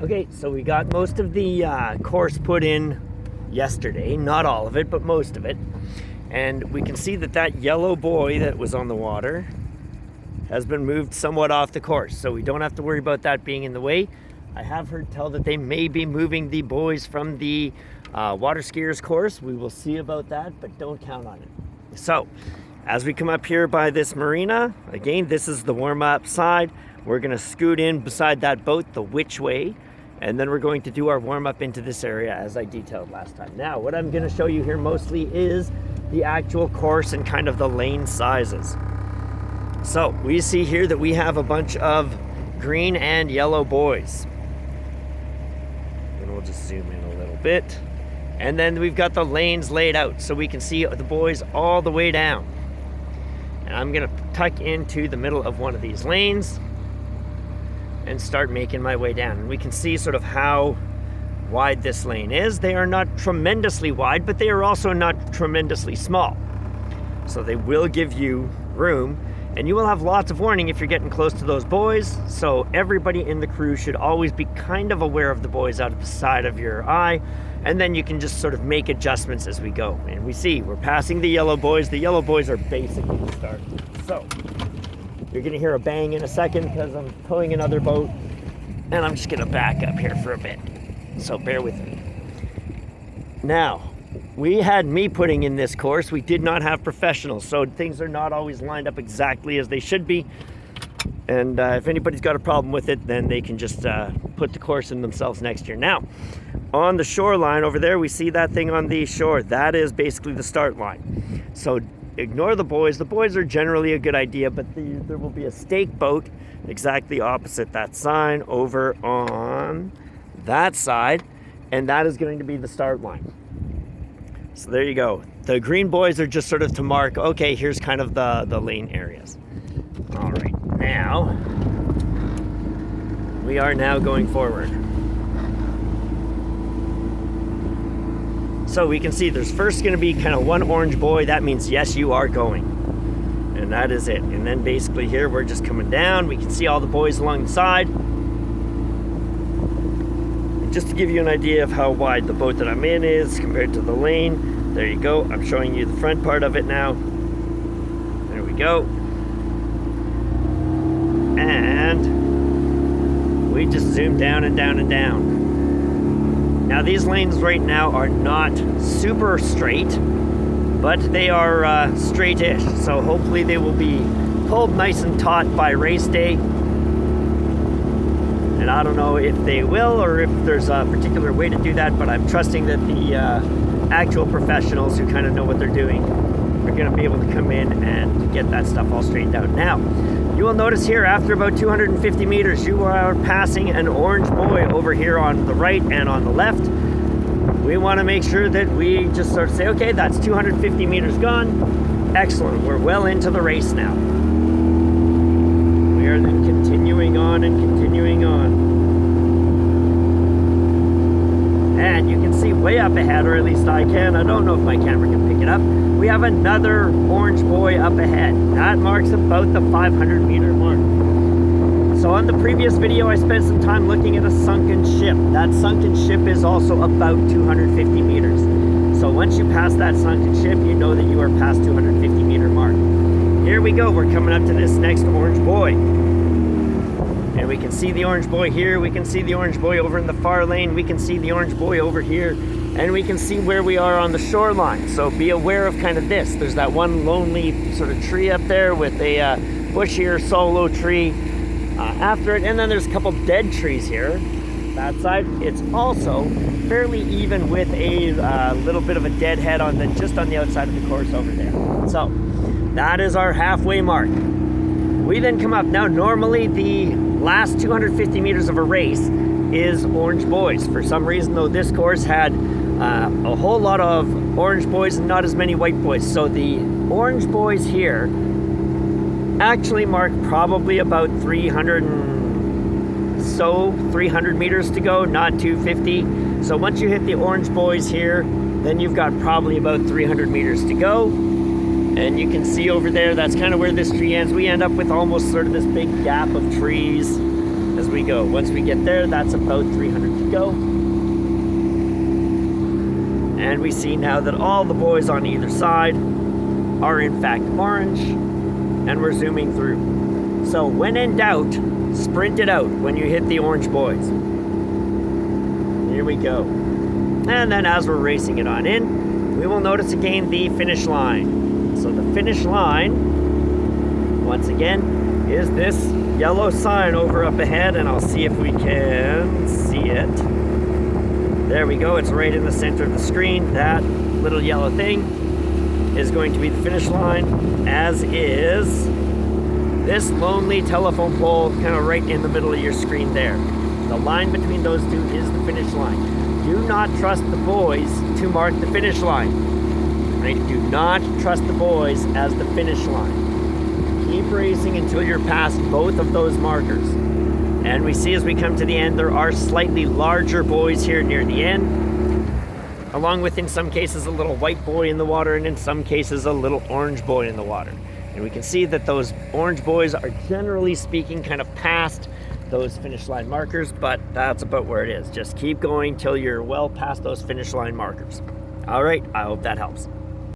Okay, so we got most of the course put in yesterday. Not all of it, but most of it. And we can see that that yellow buoy that was on the water has been moved somewhat off the course. So we don't have to worry about that being in the way. I have heard tell that they may be moving the buoys from the water skiers course. We will see about that, but don't count on it. So as we come up here by this marina, again, this is the warm-up side. We're gonna scoot in beside that boat the which way, and then we're going to do our warm-up into this area as I detailed last time. Now, what I'm gonna show you here mostly is the actual course and kind of the lane sizes. So we see here that we have a bunch of green and yellow buoys. And we'll just zoom in a little bit. And then we've got the lanes laid out so we can see the buoys all the way down. And I'm gonna tuck into the middle of one of these lanes and start making my way down. And we can see sort of how wide this lane is. They are not tremendously wide, but they are also not tremendously small. So they will give you room, and you will have lots of warning if you're getting close to those buoys. So everybody in the crew should always be kind of aware of the buoys out of the side of your eye, and then you can just sort of make adjustments as we go. And we see we're passing the yellow buoys. The yellow buoys are basically the start. So you're gonna hear a bang in a second because I'm towing another boat, and I'm just gonna back up here for a bit. So bear with me. Now, we had me putting in this course. We did not have professionals, so things are not always lined up exactly as they should be. And if anybody's got a problem with it, then they can just put the course in themselves next year. Now, on the shoreline over there, we see that thing on the shore. That is basically the start line. So ignore the buoys. The buoys are generally a good idea, but there will be a stake boat exactly opposite that sign over on that side, and that is going to be the start line. So there you go. The green buoys are just sort of to mark, okay, here's kind of the lane areas. All right, now we are now going forward. So we can see there's first going to be kind of one orange buoy. That means yes, you are going. And that is it. And then basically here we're just coming down. We can see all the buoys along the side. And just to give you an idea of how wide the boat that I'm in is compared to the lane, there you go. I'm showing you the front part of it now. There we go. And we just zoom down and down and down. Now these lanes right now are not super straight, but they are straight-ish. So hopefully they will be pulled nice and taut by race day. And I don't know if they will or if there's a particular way to do that, but I'm trusting that the actual professionals who kind of know what they're doing are going to be able to come in and get that stuff all straightened out. Now, you will notice here after about 250 meters, you are passing an orange buoy over here on the right and on the left. We want to make sure that we just sort of say, okay, that's 250 meters gone. Excellent, we're well into the race now. We are then continuing on and continuing on. And you can see way up ahead, or at least I can. I don't know if my camera can pick it up. We have another orange buoy up ahead. That marks about the 500 meter mark. So on the previous video, I spent some time looking at a sunken ship. That sunken ship is also about 250 meters. So once you pass that sunken ship, you know that you are past 250 meter mark. Here we go. We're coming up to this next orange buoy. And we can see the orange buoy here. We can see the orange buoy over in the far lane. We can see the orange buoy over here. And we can see where we are on the shoreline. So be aware of kind of this. There's that one lonely sort of tree up there with a bushier solo tree after it. And then there's a couple dead trees here. That side, it's also fairly even with a little bit of a dead head on just on the outside of the course over there. So that is our halfway mark. We then come up. Now, normally the last 250 meters of a race is orange buoys. For some reason, though, this course had a whole lot of orange buoys and not as many white buoys. So the orange buoys here actually mark probably about 300 meters to go, not 250. So once you hit the orange buoys here, then you've got probably about 300 meters to go. And you can see over there, that's kind of where this tree ends. We end up with almost sort of this big gap of trees as as we go. Once we get there, that's about 300 to go. And we see now that all the buoys on either side are in fact orange, and we're zooming through. So when in doubt, sprint it out when you hit the orange buoys. Here we go. And then as we're racing it on in, we will notice again the finish line. So the finish line, once again, is this yellow sign over up ahead, and I'll see if we can see it. There we go, it's right in the center of the screen. That little yellow thing is going to be the finish line, as is this lonely telephone pole kind of right in the middle of your screen there. The line between those two is the finish line. Do not trust the buoys to mark the finish line. Right? Do not trust the buoys as the finish line. Keep racing until you're past both of those markers. And we see as we come to the end, there are slightly larger buoys here near the end, along with, in some cases, a little white buoy in the water, and in some cases, a little orange buoy in the water. And we can see that those orange buoys are, generally speaking, kind of past those finish line markers, but that's about where it is. Just keep going till you're well past those finish line markers. All right, I hope that helps.